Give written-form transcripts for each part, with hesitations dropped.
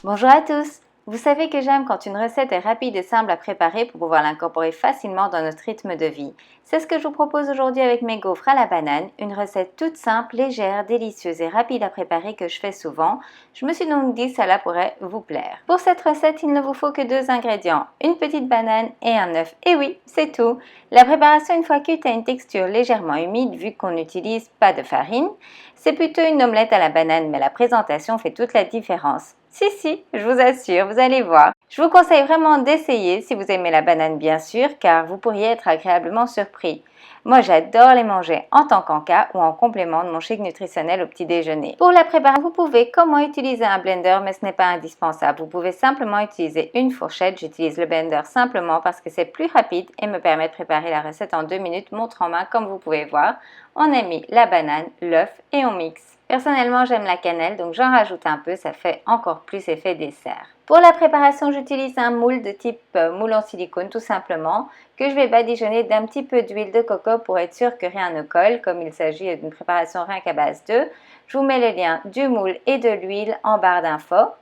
Bonjour à tous! Vous savez que j'aime quand une recette est rapide et simple à préparer pour pouvoir l'incorporer facilement dans notre rythme de vie. C'est ce que je vous propose aujourd'hui avec mes gaufres à la banane, une recette toute simple, légère, délicieuse et rapide à préparer que je fais souvent. Je me suis donc dit que cela pourrait vous plaire. Pour cette recette, il ne vous faut que 2 ingrédients, une petite banane et un œuf. Et oui, c'est tout! La préparation une fois cuite a une texture légèrement humide vu qu'on n'utilise pas de farine. C'est plutôt une omelette à la banane, mais la présentation fait toute la différence. Si, je vous assure, vous allez voir. Je vous conseille vraiment d'essayer si vous aimez la banane bien sûr, car vous pourriez être agréablement surpris. Moi j'adore les manger en tant qu'encas ou en complément de mon shake nutritionnel au petit déjeuner. Pour la préparation, vous pouvez comme moi utiliser un blender, mais ce n'est pas indispensable. Vous pouvez simplement utiliser une fourchette. J'utilise le blender simplement parce que c'est plus rapide et me permet de préparer la recette en 2 minutes, montre en main comme vous pouvez voir. On a mis la banane, l'œuf et on mixe. Personnellement, j'aime la cannelle, donc j'en rajoute un peu, ça fait encore plus effet dessert. Pour la préparation, j'utilise un moule de type moule en silicone tout simplement, que je vais badigeonner d'un petit peu d'huile de coco pour être sûr que rien ne colle, comme il s'agit d'une préparation rien qu'à base d'œufs. Je vous mets le lien du moule et de l'huile en barre d'infos.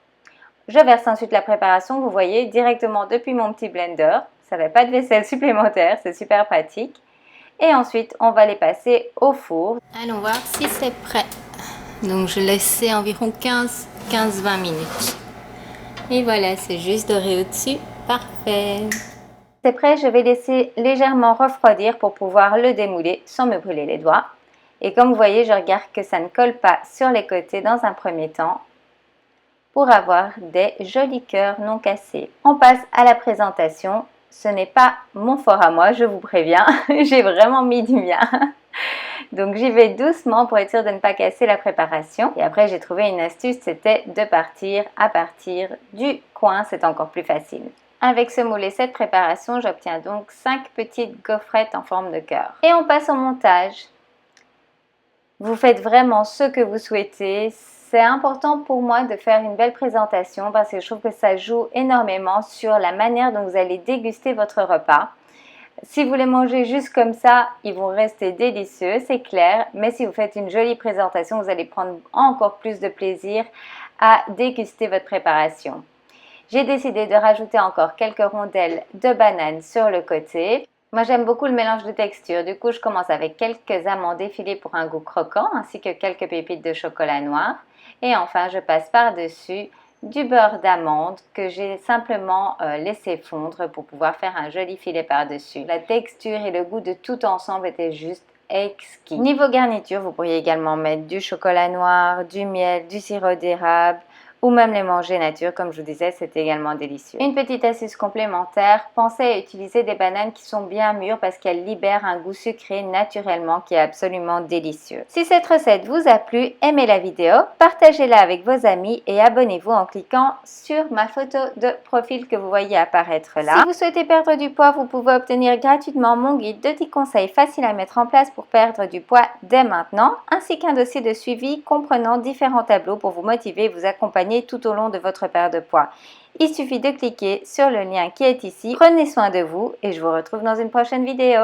Je verse ensuite la préparation, vous voyez, directement depuis mon petit blender. Ça ne fait pas de vaisselle supplémentaire, c'est super pratique. Et ensuite, on va les passer au four. Allons voir si c'est prêt. Donc je laissais environ 15-20 minutes. Et voilà, c'est juste doré au-dessus. Parfait. C'est prêt, je vais laisser légèrement refroidir pour pouvoir le démouler sans me brûler les doigts. Et comme vous voyez, je regarde que ça ne colle pas sur les côtés dans un premier temps pour avoir des jolis cœurs non cassés. On passe à la présentation. Ce n'est pas mon fort à moi, je vous préviens. J'ai vraiment mis du mien. Donc j'y vais doucement pour être sûre de ne pas casser la préparation. Et après j'ai trouvé une astuce, c'était de partir à partir du coin, c'est encore plus facile. Avec ce moule et cette préparation, j'obtiens donc 5 petites gaufrettes en forme de cœur. Et on passe au montage. Vous faites vraiment ce que vous souhaitez. C'est important pour moi de faire une belle présentation parce que je trouve que ça joue énormément sur la manière dont vous allez déguster votre repas. Si vous les mangez juste comme ça, ils vont rester délicieux, c'est clair. Mais si vous faites une jolie présentation, vous allez prendre encore plus de plaisir à déguster votre préparation. J'ai décidé de rajouter encore quelques rondelles de banane sur le côté. Moi, j'aime beaucoup le mélange de textures. Du coup, je commence avec quelques amandes effilées pour un goût croquant, ainsi que quelques pépites de chocolat noir. Et enfin, je passe par-dessus du beurre d'amande que j'ai simplement laissé fondre pour pouvoir faire un joli filet par-dessus. La texture et le goût de tout ensemble étaient juste exquis. Niveau garniture, vous pourriez également mettre du chocolat noir, du miel, du sirop d'érable ou même les manger nature, comme je vous disais, c'est également délicieux. Une petite astuce complémentaire, pensez à utiliser des bananes qui sont bien mûres parce qu'elles libèrent un goût sucré naturellement qui est absolument délicieux. Si cette recette vous a plu, aimez la vidéo, partagez-la avec vos amis et abonnez-vous en cliquant sur ma photo de profil que vous voyez apparaître là. Si vous souhaitez perdre du poids, vous pouvez obtenir gratuitement mon guide de 10 conseils faciles à mettre en place pour perdre du poids dès maintenant, ainsi qu'un dossier de suivi comprenant différents tableaux pour vous motiver et vous accompagner tout au long de votre perte de poids. Il suffit de cliquer sur le lien qui est ici. Prenez soin de vous et je vous retrouve dans une prochaine vidéo.